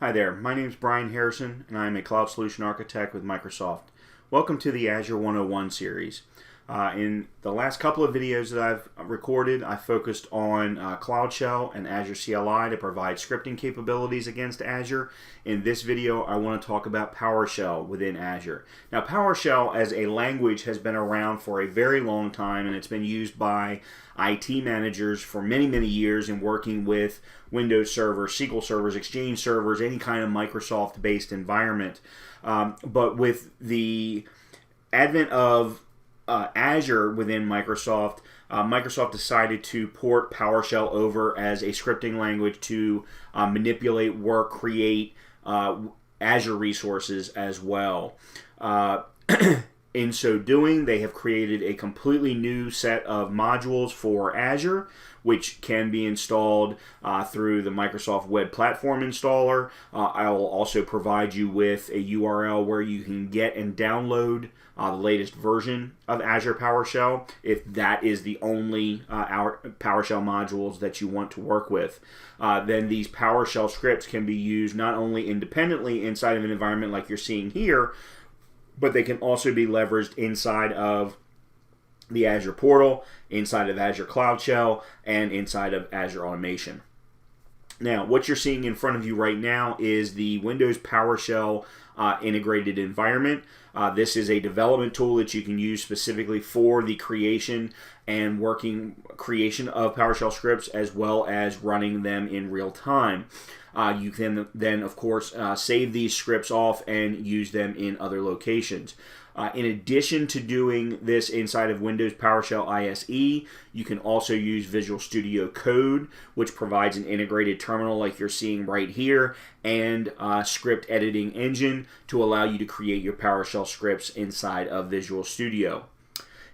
Hi there, my name is Brian Harrison and I am a Cloud Solution Architect with Microsoft. Welcome to the Azure 101 series. In the last couple of videos that I've recorded, I focused on Cloud Shell and Azure CLI to provide scripting capabilities against Azure. In this video, I want to talk about PowerShell within Azure. Now, PowerShell as a language has been around for a very long time, and it's been used by IT managers for many years in working with Windows servers, SQL servers, Exchange servers, any kind of Microsoft-based environment. But with the advent of Azure within Microsoft, Microsoft decided to port PowerShell over as a scripting language to manipulate, work, create Azure resources as well. In so doing, they have created a completely new set of modules for Azure, which can be installed through the Microsoft Web Platform Installer. I will also provide you with a URL where you can get and download the latest version of Azure PowerShell if that is the only PowerShell modules that you want to work with. Then these PowerShell scripts can be used not only independently inside of an environment like you're seeing here, but they can also be leveraged inside of the Azure portal, inside of Azure Cloud Shell, and inside of Azure Automation. Now, what you're seeing in front of you right now is the Windows PowerShell integrated environment. This is a development tool that you can use specifically for the creation and creation of PowerShell scripts, as well as running them in real time. You can then, of course, save these scripts off and use them in other locations. In addition to doing this inside of Windows PowerShell ISE, you can also use Visual Studio Code, which provides an integrated terminal like you're seeing right here, and a script editing engine to allow you to create your PowerShell scripts inside of Visual Studio.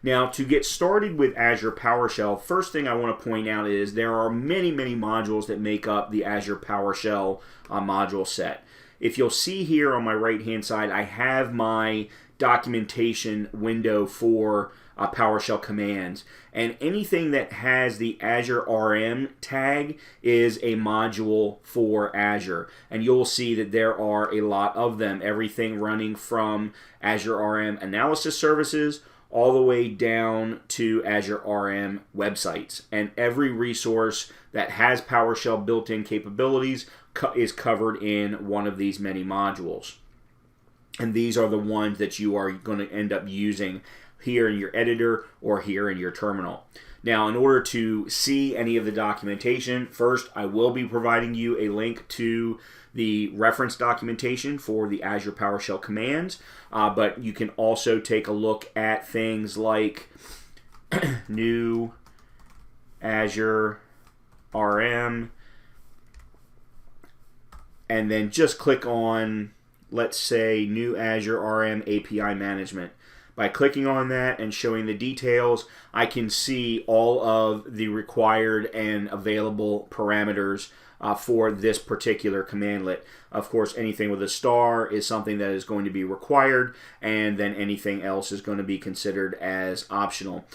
Now, to get started with Azure PowerShell, first thing I want to point out is there are many modules that make up the Azure PowerShell module set. If you'll see here on my right-hand side, I have my documentation window for PowerShell commands, and anything that has the Azure RM tag is a module for Azure, and you'll see that there are a lot of them, everything running from Azure RM analysis services all the way down to Azure RM websites, and every resource that has PowerShell built-in capabilities is covered in one of these many modules. And these are the ones that you are going to end up using here in your editor or here in your terminal. Now, in order to see any of the documentation, first I will be providing you a link to the reference documentation for the Azure PowerShell commands, but you can also take a look at things like new Azure RM, and then just click on, let's say, new Azure RM API management. By clicking on that and showing the details, I can see all of the required and available parameters for this particular commandlet. Of course, anything with a star is something that is going to be required, and then anything else is going to be considered as optional.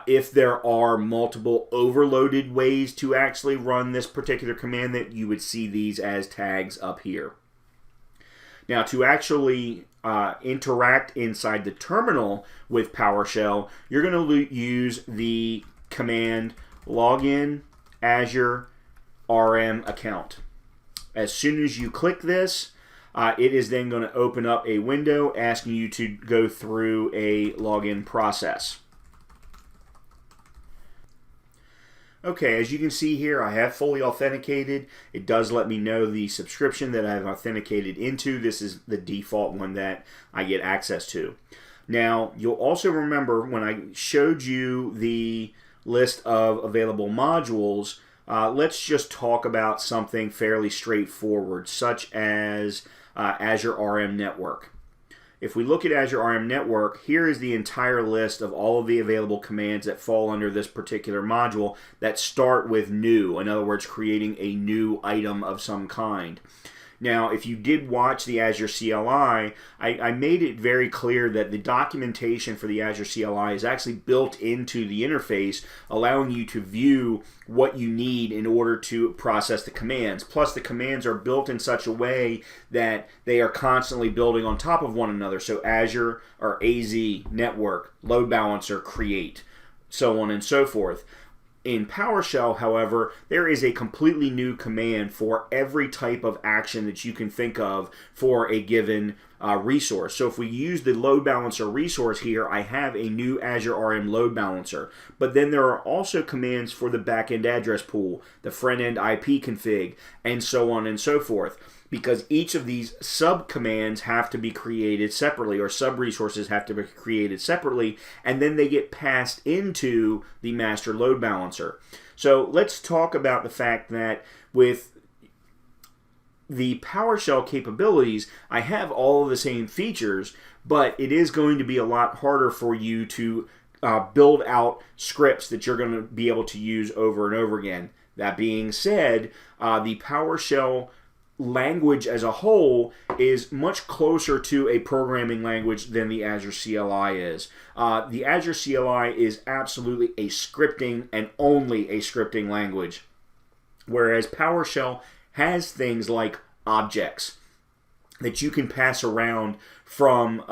If there are multiple overloaded ways to actually run this particular commandlet, you would see these as tags up here. Now, to actually interact inside the terminal with PowerShell, you're going to use the command login Azure RM account. As soon as you click this, it is then going to open up a window asking you to go through a login process. Okay, as you can see here, I have fully authenticated. It does let me know the subscription that I've authenticated into. This is the default one that I get access to. Now, you'll also remember when I showed you the list of available modules, let's just talk about something fairly straightforward, such as Azure Rm Network. If we look at Azure Rm Network, here is the entire list of all of the available commands that fall under this particular module that start with new, in other words, creating a new item of some kind. Now, if you did watch the Azure CLI, I made it very clear that the documentation for the Azure CLI is actually built into the interface, allowing you to view what you need in order to process the commands. Plus, the commands are built in such a way that they are constantly building on top of one another. So Azure or AZ, network, load balancer, create, so on and so forth. In PowerShell, however, there is a completely new command for every type of action that you can think of for a given resource. So if we use the load balancer resource here, I have a new Azure RM load balancer. But then there are also commands for the backend address pool, the front-end IP config, and so on and so forth. Because each of these sub-commands have to be created separately, or sub-resources have to be created separately, and then they get passed into the master load balancer. So let's talk about the fact that with the PowerShell capabilities, I have all of the same features, but it is going to be a lot harder for you to build out scripts that you're going to be able to use over and over again. That being said, the PowerShell language as a whole is much closer to a programming language than the Azure CLI is. The Azure CLI is absolutely a scripting and only a scripting language, whereas PowerShell has things like objects that you can pass around from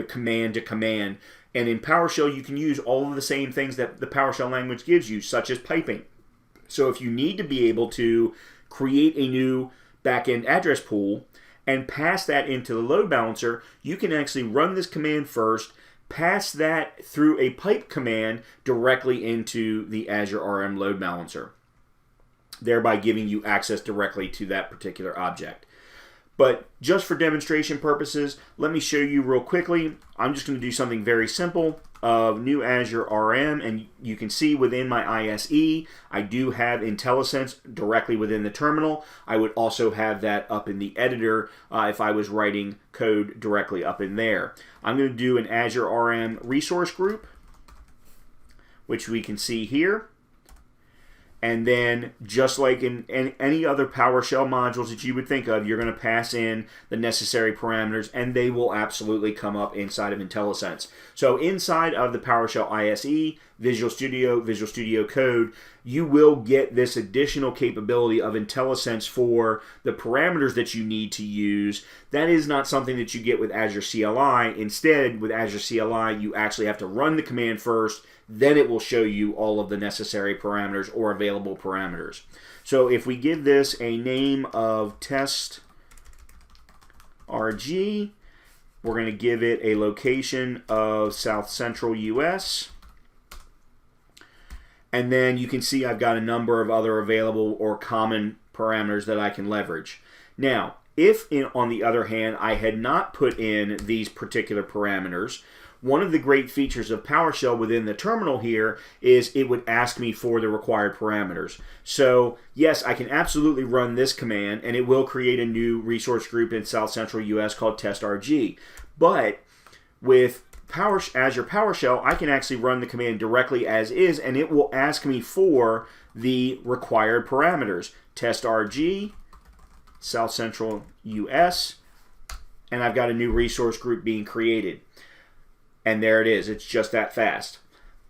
command to command. And in PowerShell, you can use all of the same things that the PowerShell language gives you, such as piping. So if you need to be able to create a new backend address pool and pass that into the load balancer, you can actually run this command first, pass that through a pipe command directly into the Azure RM load balancer, thereby giving you access directly to that particular object. But just for demonstration purposes, let me show you real quickly. I'm just going to do something very simple of new Azure RM, and you can see within my ISE, I do have IntelliSense directly within the terminal. I would also have that up in the editor if I was writing code directly up in there. I'm going to do an Azure RM resource group, which we can see here. And then, just like in any other PowerShell modules that you would think of, you're going to pass in the necessary parameters, and they will absolutely come up inside of IntelliSense. So inside of the PowerShell ISE, Visual Studio Code, you will get this additional capability of IntelliSense for the parameters that you need to use. That is not something that you get with Azure CLI. Instead, with Azure CLI, you actually have to run the command first, then it will show you all of the necessary parameters or available parameters. So if we give this a name of test RG, we're going to give it a location of South Central US. And then you can see I've got a number of other available or common parameters that I can leverage. Now, if on the other hand, I had not put in these particular parameters, one of the great features of PowerShell within the terminal here is it would ask me for the required parameters. So yes, I can absolutely run this command and it will create a new resource group in South Central US called test.rg. But with Azure PowerShell, I can actually run the command directly as is, and it will ask me for the required parameters. test.rg, South Central US, and I've got a new resource group being created. And there it is. It's just that fast.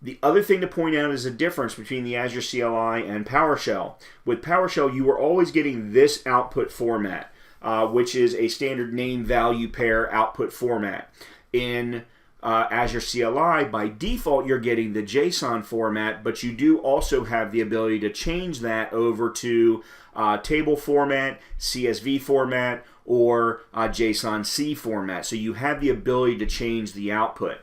The other thing to point out is the difference between the Azure CLI and PowerShell. With PowerShell, you are always getting this output format, which is a standard name value pair output format. In Azure CLI, by default, you're getting the JSON format, but you do also have the ability to change that over to table format, CSV format, or JSON-C format. So you have the ability to change the output.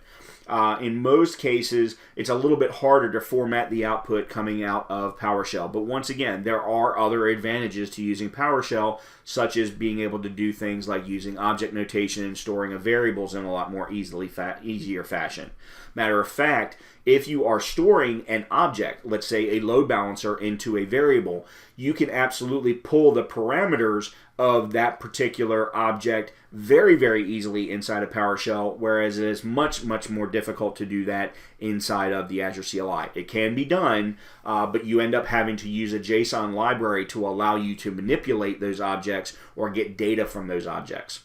In most cases, it's a little bit harder to format the output coming out of PowerShell. But once again, there are other advantages to using PowerShell, such as being able to do things like using object notation and storing of variables in a lot more easier fashion. Matter of fact, if you are storing an object, let's say a load balancer, into a variable, you can absolutely pull the parameters of that particular object very, very easily inside of PowerShell, whereas it is much, much more difficult to do that inside of the Azure CLI. It can be done, but you end up having to use a JSON library to allow you to manipulate those objects or get data from those objects.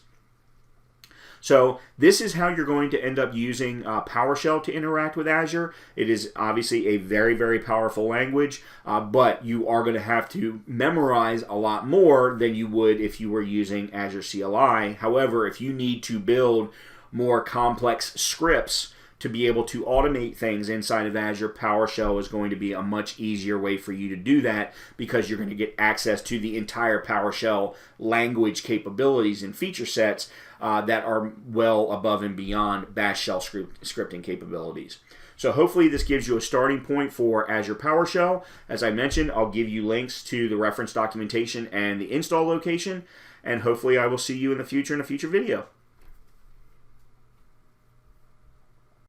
So this is how you're going to end up using PowerShell to interact with Azure. It is obviously a very, very powerful language, but you are going to have to memorize a lot more than you would if you were using Azure CLI. However, if you need to build more complex scripts to be able to automate things inside of Azure, PowerShell is going to be a much easier way for you to do that, because you're going to get access to the entire PowerShell language capabilities and feature sets that are well above and beyond Bash shell scripting capabilities. So hopefully this gives you a starting point for Azure PowerShell. As I mentioned, I'll give you links to the reference documentation and the install location, and hopefully I will see you in the future video.